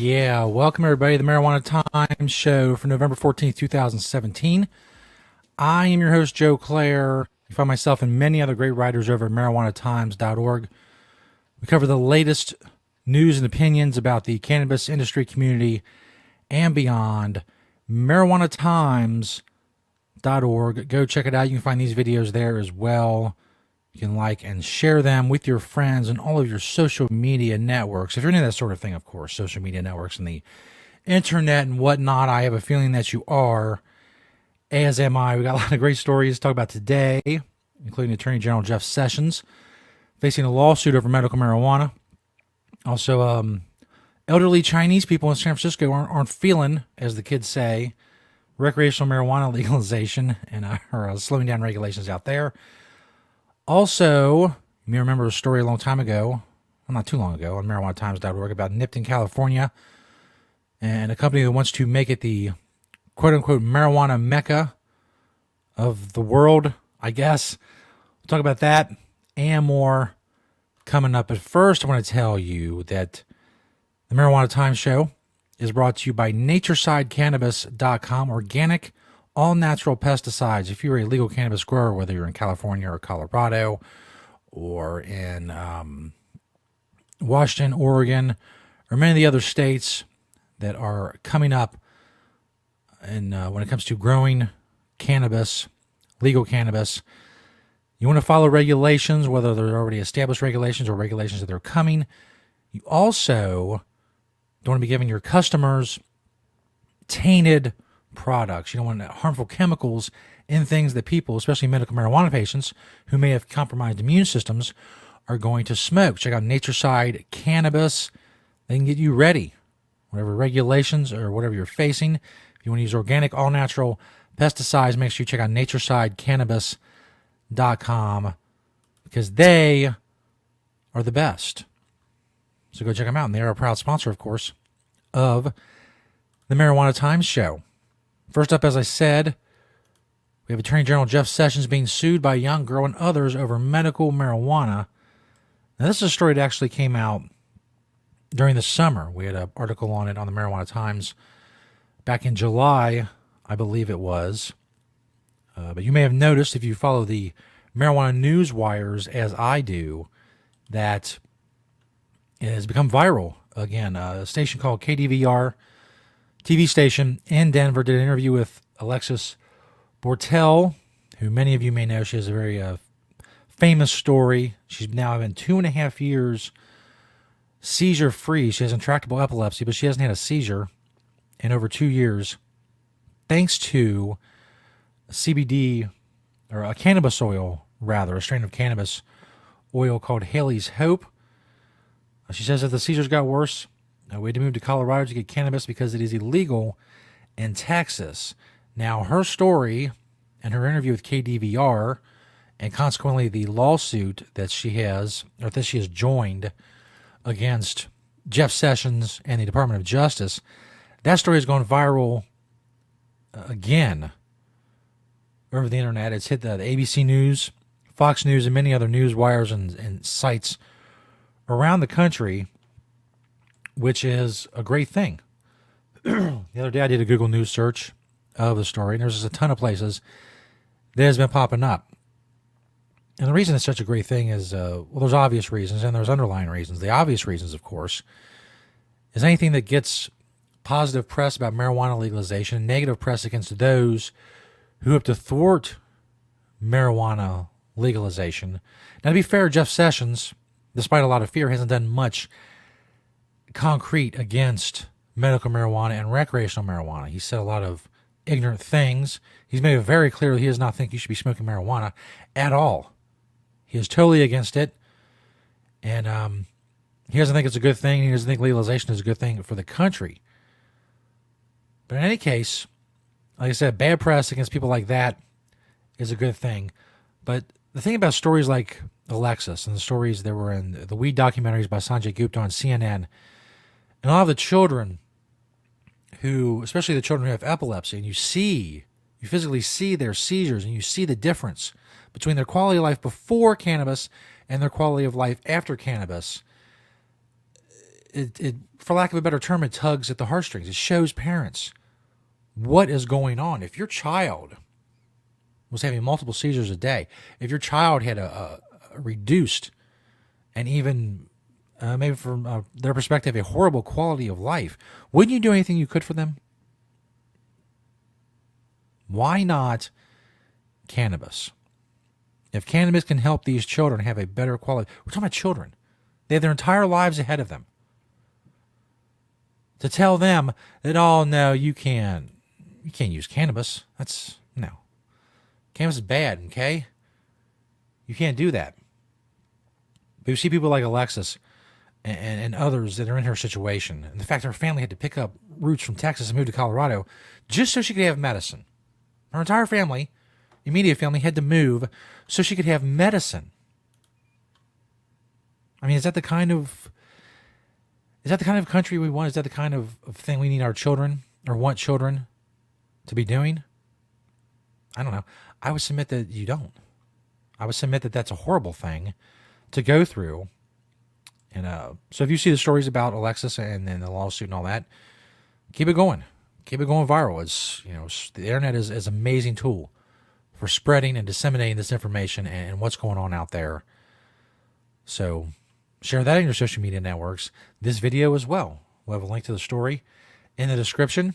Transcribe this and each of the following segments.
Yeah, welcome everybody to the Marijuana Times show for November 14th, 2017. I am your host, Joe Klare. You find myself and many other great writers over at marijuanatimes.org. We cover the latest news and opinions about the cannabis industry community and beyond. marijuanatimes.org. Go check it out. You can find these videos there as well. You can like and share them with your friends and all of your social media networks. If you're into that sort of thing, of course, social media networks and the internet and whatnot, I have a feeling that you are, as am I. We got a lot of great stories to talk about today, including Attorney General Jeff Sessions facing a lawsuit over medical marijuana. Also, elderly Chinese people in San Francisco aren't feeling, as the kids say, recreational marijuana legalization and are slowing down regulations out there. Also, you may remember a story a long time ago, well, not too long ago, on marijuanatimes.org about Nipton, California, and a company that wants to make it the quote-unquote marijuana Mecca of the world, I guess. We'll talk about that and more coming up. But first, I want to tell you that the Marijuana Times show is brought to you by NatureSideCannabis.com, organic, all-natural pesticides. If you're a legal cannabis grower, whether you're in California or Colorado or in Washington, Oregon, or many of the other states that are coming up, and when it comes to growing cannabis, legal cannabis, you want to follow regulations, whether they're already established regulations or regulations that are coming. You also don't want to be giving your customers tainted products. You don't want harmful chemicals in things that people, especially medical marijuana patients who may have compromised immune systems, are going to smoke. Check out Natureside Cannabis. They can get you ready. Whatever regulations or whatever you're facing, if you want to use organic, all-natural pesticides, make sure you check out NatureSideCannabis.com because they are the best. So go check them out. And they are a proud sponsor, of course, of the Marijuana Times show. First up, as I said, we have Attorney General Jeff Sessions being sued by a young girl and others over medical marijuana. Now, this is a story that actually came out during the summer. We had an article on it on the Marijuana Times back in July, I believe it was. But you may have noticed, if you follow the marijuana news wires as I do, that it has become viral again. A station called KDVR TV station in Denver did an interview with Alexis Bortel, who many of you may know. She has a very famous story. She's now been 2.5 years seizure-free. She has intractable epilepsy, but she hasn't had a seizure in over 2 years, thanks to CBD, or a cannabis oil, rather, a strain of cannabis oil called Haley's Hope. She says that the seizures got worse. We had to move to Colorado to get cannabis because it is illegal in Texas. Now, her story and her interview with KDVR, and consequently the lawsuit that she has joined against Jeff Sessions and the Department of Justice, that story has gone viral again over the internet. It's hit the ABC News, Fox News, and many other news wires and sites around the country, which is a great thing. The other day I did a Google News search of the story, and there's just a ton of places that has been popping up. And the reason it's such a great thing is, there's obvious reasons, and there's underlying reasons. The obvious reasons, of course, is anything that gets positive press about marijuana legalization and negative press against those who have to thwart marijuana legalization. Now, to be fair, Jeff Sessions, despite a lot of fear, hasn't done much concrete against medical marijuana and recreational marijuana. He said a lot of ignorant things. He's made it very clear that he does not think you should be smoking marijuana at all. He is totally against it, and he doesn't think it's a good thing. He doesn't think legalization is a good thing for the country. But in any case, like I said, bad press against people like that is a good thing. But the thing about stories like Alexis and the stories that were in the weed documentaries by Sanjay Gupta on CNN, and a lot of the children who, especially the children who have epilepsy, and you physically see their seizures, and you see the difference between their quality of life before cannabis and their quality of life after cannabis. for lack of a better term, it tugs at the heartstrings. It shows parents what is going on. If your child was having multiple seizures a day, if your child had a reduced and even maybe from their perspective, a horrible quality of life, wouldn't you do anything you could for them? Why not cannabis? If cannabis can help these children have a better quality, we're talking about children. They have their entire lives ahead of them. To tell them that, oh no, you can't use cannabis. No. Cannabis is bad, okay? You can't do that. But you see people like Alexis and others that are in her situation, and the fact her family had to pick up roots from Texas and move to Colorado just so she could have medicine. Her entire family, immediate family, had to move so she could have medicine. I mean, is that the kind of country we want? Is that the kind of thing we need our children or want children to be doing? I don't know. I would submit that you don't. I would submit that that's a horrible thing to go through. And so if you see the stories about Alexis and the lawsuit and all that, keep it going. Keep it going viral. It's, the internet is an amazing tool for spreading and disseminating this information and what's going on out there. So share that in your social media networks. This video as well. We'll have a link to the story in the description.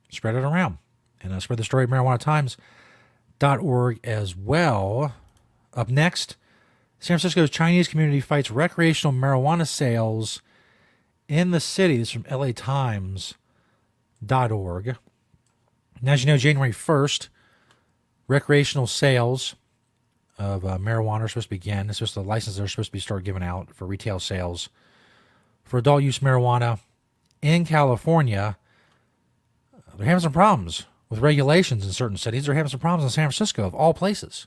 Spread it around. And spread the story at marijuanatimes.org as well. Up next, San Francisco's Chinese community fights recreational marijuana sales in the city. This is from LAtimes.org. And as you know, January 1st, recreational sales of marijuana are supposed to begin. It's just the licenses are supposed to be started giving out for retail sales for adult use marijuana in California. They're having some problems with regulations in certain cities. They're having some problems in San Francisco, of all places.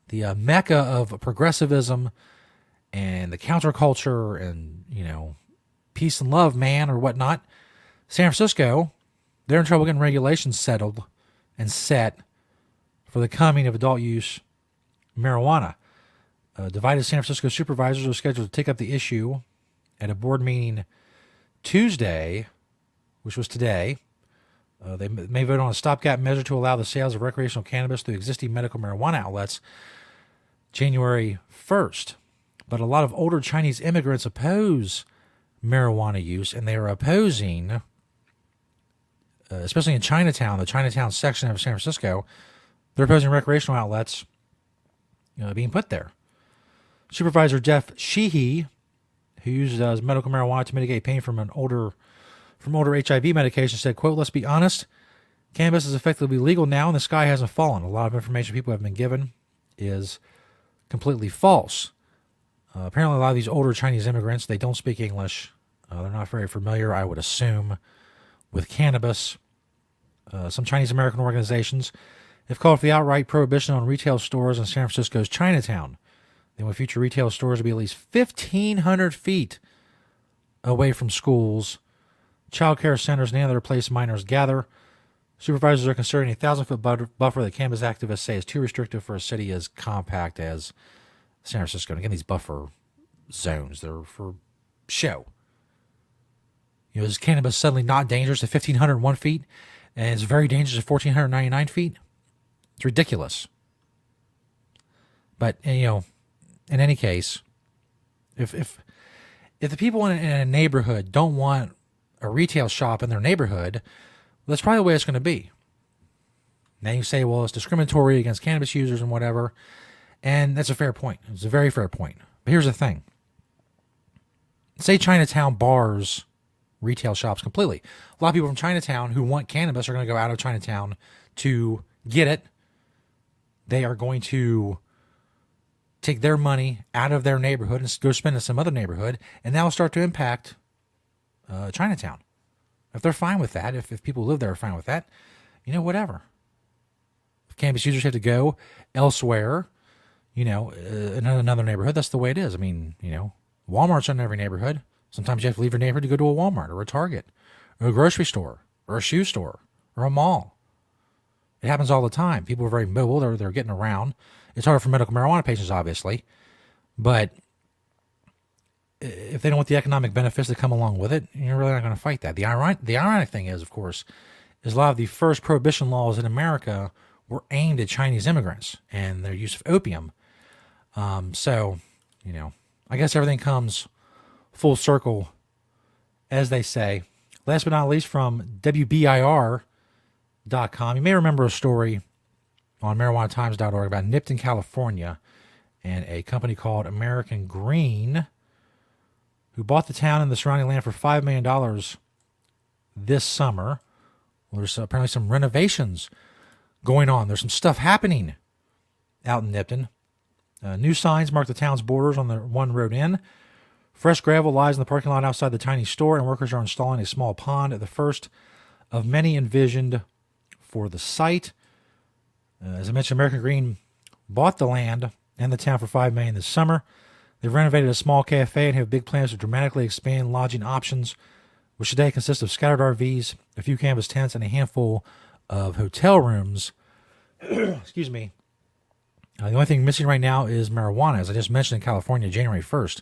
The Mecca of progressivism and the counterculture and, peace and love, man, or whatnot. San Francisco, they're in trouble getting regulations settled and set for the coming of adult use marijuana. Divided San Francisco supervisors are scheduled to take up the issue at a board meeting Tuesday, which was today. They may vote on a stopgap measure to allow the sales of recreational cannabis through existing medical marijuana outlets January 1st. But a lot of older Chinese immigrants oppose marijuana use, and they are opposing, especially in Chinatown, the Chinatown section of San Francisco, they're opposing recreational outlets being put there. Supervisor Jeff Sheehy, who uses medical marijuana to mitigate pain from older HIV medication, said, quote, "Let's be honest, cannabis is effectively legal now and the sky hasn't fallen. A lot of information people have been given is completely false." Apparently a lot of these older Chinese immigrants, they don't speak English. They're not very familiar, I would assume, with cannabis. Some Chinese American organizations have called for the outright prohibition on retail stores in San Francisco's Chinatown. They want future retail stores to be at least 1,500 feet away from schools, child care centers, and any other place minors gather. Supervisors are considering a 1,000-foot buffer that cannabis activists say is too restrictive for a city as compact as San Francisco. And again, these buffer zones, they're for show. Is cannabis suddenly not dangerous at 1,501 feet and it's very dangerous at 1,499 feet? It's ridiculous. But, in any case, if the people in a neighborhood don't want a retail shop in their neighborhood, that's probably the way it's going to be. Now you say, well, it's discriminatory against cannabis users and whatever, and that's a fair point. It's a very fair point. But here's the thing. Say Chinatown bars retail shops completely. A lot of people from Chinatown who want cannabis are going to go out of Chinatown to get it. They are going to take their money out of their neighborhood and go spend it in some other neighborhood, and that will start to impact Chinatown. If they're fine with that, if people who live there are fine with that, whatever. If cannabis users have to go elsewhere, in another neighborhood, that's the way it is. I mean, Walmart's in every neighborhood. Sometimes you have to leave your neighborhood to go to a Walmart or a Target or a grocery store or a shoe store or a mall. It happens all the time. People are very mobile. They're getting around. It's harder for medical marijuana patients, obviously. But if they don't want the economic benefits that come along with it, you're really not going to fight that. The ironic thing is, of course, is a lot of the first prohibition laws in America were aimed at Chinese immigrants and their use of opium. So, I guess everything comes full circle, as they say. Last but not least, from WBIR.com, you may remember a story on marijuanatimes.org about Nipton, California, and a company called American Green, who bought the town and the surrounding land for $5 million this summer. Well, there's apparently some renovations going on. There's some stuff happening out in Nipton. New signs mark the town's borders on the one road in. Fresh gravel lies in the parking lot outside the tiny store, and workers are installing a small pond at the first of many envisioned for the site. As I mentioned, American Green bought the land and the town for $5 million this summer. They've renovated a small cafe and have big plans to dramatically expand lodging options, which today consist of scattered RVs, a few canvas tents, and a handful of hotel rooms. Excuse me. The only thing missing right now is marijuana. As I just mentioned, in California, January 1st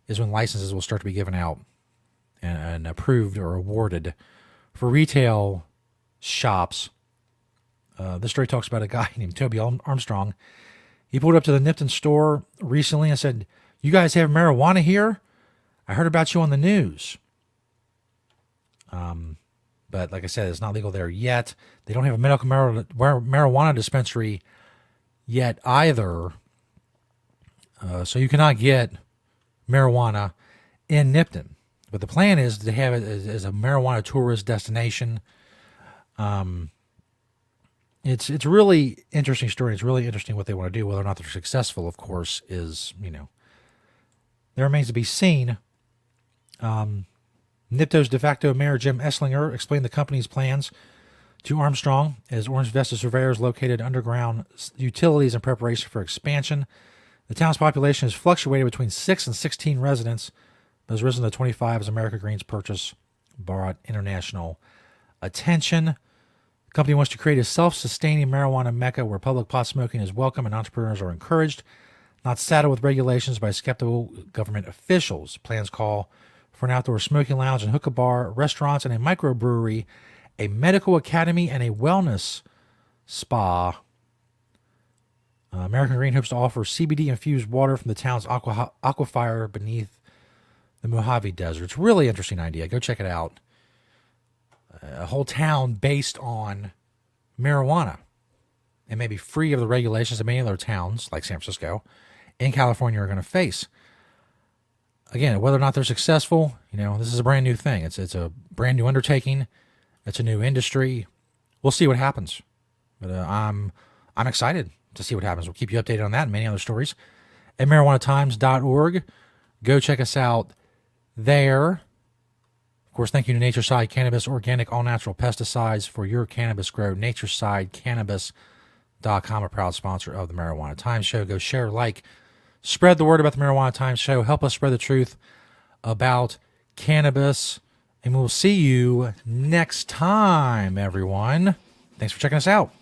is when licenses will start to be given out and approved or awarded for retail shops. This story talks about a guy named Toby Armstrong. He pulled up to the Nipton store recently and said, "You guys have marijuana here? I heard about you on the news." But like I said, it's not legal there yet. They don't have a medical marijuana dispensary yet either. So you cannot get marijuana in Nipton. But the plan is to have it as a marijuana tourist destination. It's a really interesting story. It's really interesting what they want to do. Whether or not they're successful, of course, is, there remains to be seen. NIPTO's de facto mayor, Jim Esslinger, explained the company's plans to Armstrong as Orange Vista surveyors located underground utilities in preparation for expansion. The town's population has fluctuated between 6 and 16 residents, but has risen to 25 as American Green's purchase brought international attention. The company wants to create a self-sustaining marijuana mecca where public pot smoking is welcome and entrepreneurs are encouraged, not saddled with regulations by skeptical government officials. Plans call for an outdoor smoking lounge and hookah bar, restaurants and a microbrewery, a medical academy, and a wellness spa. American Green hopes to offer CBD-infused water from the town's aquifer beneath the Mojave Desert. It's a really interesting idea. Go check it out. A whole town based on marijuana. It may be free of the regulations that many other towns, like San Francisco, in California are going to face. Again, whether or not they're successful, this is a brand new thing. It's a brand new undertaking. It's a new industry. We'll see what happens. But I'm excited to see what happens. We'll keep you updated on that and many other stories at marijuanatimes.org. Go check us out there. Of course, thank you to Natureside Cannabis, organic, all-natural pesticides for your cannabis grow. Naturesidecannabis.com, a proud sponsor of the Marijuana Times Show. Go share, like, spread the word about the Marijuana Times Show. Help us spread the truth about cannabis. And we'll see you next time, everyone. Thanks for checking us out.